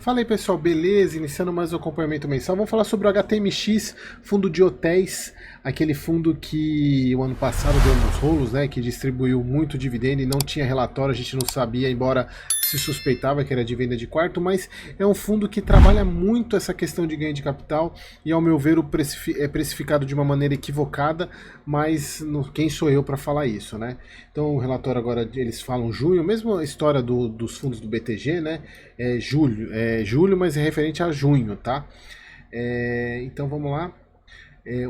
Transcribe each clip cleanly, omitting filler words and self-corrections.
Fala aí pessoal, beleza? Iniciando mais um acompanhamento mensal. Vamos falar sobre o HTMX, fundo de hotéis, aquele fundo que o ano passado deu nos rolos, né? Que distribuiu muito dividendo e não tinha relatório, a gente não sabia, embora se suspeitava que era de venda de quarto, mas é um fundo que trabalha muito essa questão de ganho de capital e, ao meu ver, é precificado de uma maneira equivocada, mas quem sou eu para falar isso, né? Então o relatório agora, eles falam junho, mesmo a história dos fundos do BTG, né? Julho, mas é referente a junho, tá? Então vamos lá.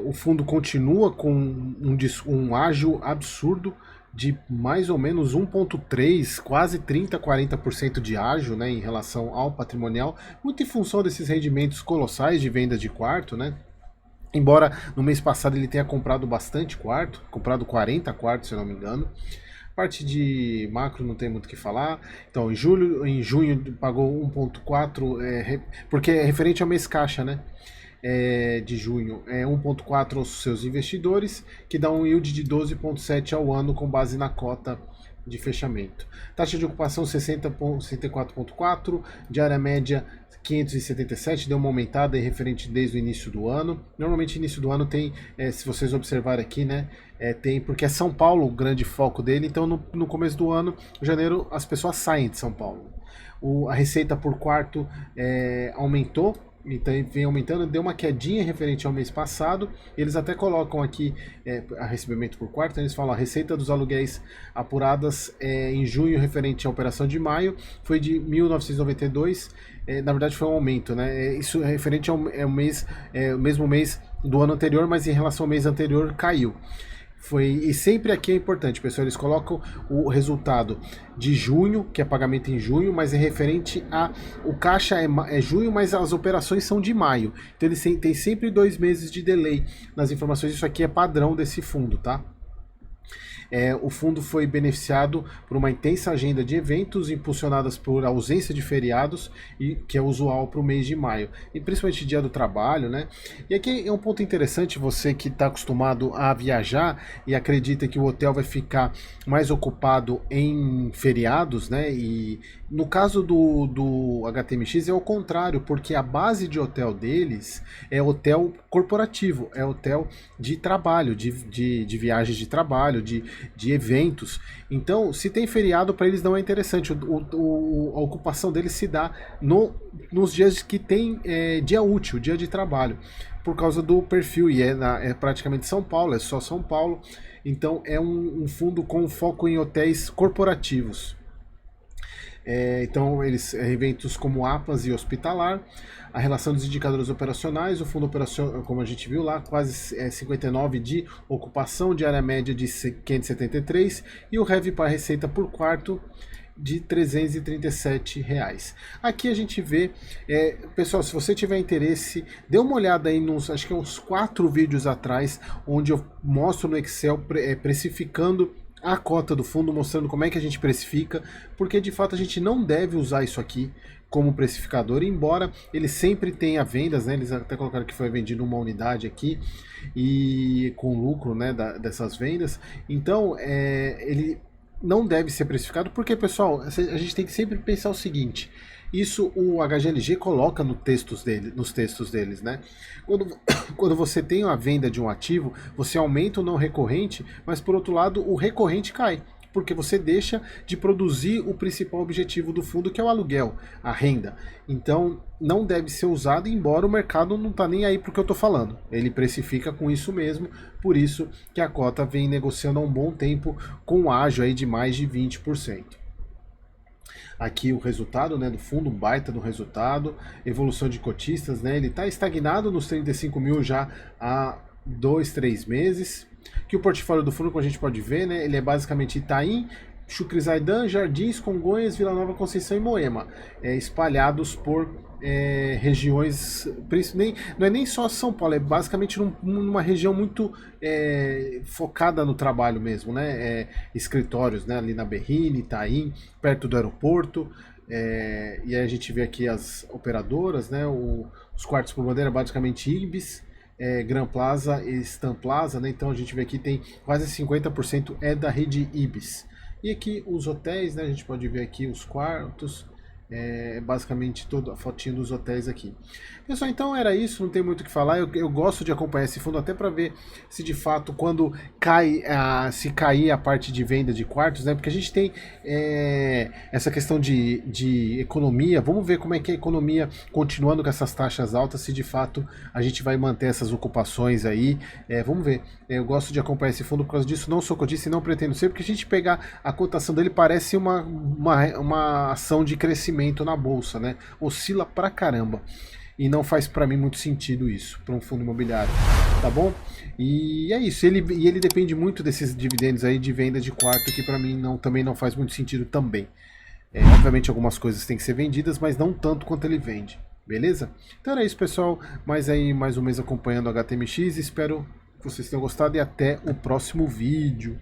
O fundo continua com um ágio absurdo de mais ou menos 1,3, quase 30, 40% de ágio, né, em relação ao patrimonial, muito em função desses rendimentos colossais de vendas de quarto, né? Embora no mês passado ele tenha comprado bastante quarto, comprado 40 quartos, se eu não me engano. Parte de macro não tem muito o que falar. Então, em junho pagou 1,4, porque é referente ao mês caixa, né? De junho, 1,4 aos seus investidores, que dá um yield de 12,7 ao ano com base na cota de fechamento. Taxa de ocupação 64,4, diária média 577, deu uma aumentada referente desde o início do ano. Normalmente início do ano tem, se vocês observarem aqui, né, tem, porque é São Paulo o grande foco dele, então no começo do ano, janeiro, as pessoas saem de São Paulo. A receita por quarto aumentou, então vem aumentando, deu uma quedinha referente ao mês passado. Eles até colocam aqui a recebimento por quarto, eles falam a receita dos aluguéis apuradas em junho referente à operação de maio foi de 1.992, na verdade foi um aumento, né? Isso é referente ao o mesmo mês do ano anterior, mas em relação ao mês anterior caiu. E sempre aqui é importante, pessoal, eles colocam o resultado de junho, que é pagamento em junho, mas é referente o caixa é junho, mas as operações são de maio. Então eles têm sempre 2 meses de delay nas informações, isso aqui é padrão desse fundo, tá? O fundo foi beneficiado por uma intensa agenda de eventos impulsionadas por ausência de feriados, que é usual para o mês de maio, e principalmente dia do trabalho, né? E aqui é um ponto interessante, você que está acostumado a viajar e acredita que o hotel vai ficar mais ocupado em feriados, né? E no caso do HTMX é o contrário, porque a base de hotel deles é hotel corporativo, é hotel de trabalho, de viagens de trabalho, de eventos. Então, se tem feriado, para eles não é interessante. A ocupação deles se dá nos dias que tem dia útil, dia de trabalho, por causa do perfil, e é praticamente São Paulo, é só São Paulo. Então, é um fundo com foco em hotéis corporativos. Então, eventos como APAS e hospitalar, a relação dos indicadores operacionais, o fundo operacional, como a gente viu lá, quase 59 de ocupação, diária média de 573 e o REV para receita por quarto de R$337. Aqui a gente vê, pessoal, se você tiver interesse, dê uma olhada aí acho que uns 4 vídeos atrás, onde eu mostro no Excel precificando a cota do fundo, mostrando como é que a gente precifica, porque de fato a gente não deve usar isso aqui como precificador, embora ele sempre tenha vendas, né? Eles até colocaram que foi vendido uma unidade aqui e com lucro, né, dessas vendas. Então ele não deve ser precificado, porque, pessoal, a gente tem que sempre pensar o seguinte: isso o HGLG coloca nos textos deles, né? Quando você tem a venda de um ativo, você aumenta o não recorrente, mas por outro lado o recorrente cai, porque você deixa de produzir o principal objetivo do fundo, que é o aluguel, a renda. Então não deve ser usado, embora o mercado não está nem aí para o que eu estou falando. Ele precifica com isso mesmo, por isso que a cota vem negociando há um bom tempo com um ágio aí de mais de 20%. Aqui o resultado, né, do fundo, um baita do resultado, evolução de cotistas, né, ele está estagnado nos 35 mil já há 2, 3 meses, que o portfólio do fundo, como a gente pode ver, né, ele é basicamente Itaim, Chucrizaidan, Jardins, Congonhas, Vila Nova, Conceição e Moema, espalhados por regiões, não é nem só São Paulo, é basicamente numa região muito focada no trabalho mesmo, né? Escritórios, né? Ali na Berrini, Itaim, perto do aeroporto. E aí a gente vê aqui as operadoras, né? Os quartos por bandeira, basicamente Ibis, Gran Plaza e Stan Plaza, né? Então a gente vê aqui tem quase 50% da rede Ibis. E aqui os hotéis, né? A gente pode ver aqui os quartos, basicamente toda a fotinho dos hotéis aqui. Pessoal, então era isso, não tem muito o que falar. Eu gosto de acompanhar esse fundo até para ver se de fato quando cai, se cair a parte de venda de quartos, né? Porque a gente tem essa questão de economia. Vamos ver como é que a economia, continuando com essas taxas altas, se de fato a gente vai manter essas ocupações aí. Vamos ver. Eu gosto de acompanhar esse fundo por causa disso. Não sou cotista e não pretendo ser, porque a gente pegar a cotação dele parece uma ação de crescimento na bolsa, né? Oscila pra caramba. E não faz para mim muito sentido isso, para um fundo imobiliário, tá bom? E é isso, ele depende muito desses dividendos aí de venda de quarto, que para mim também não faz muito sentido também. Obviamente algumas coisas têm que ser vendidas, mas não tanto quanto ele vende, beleza? Então era isso, pessoal, mais um mês acompanhando o HTMX, espero que vocês tenham gostado e até o próximo vídeo.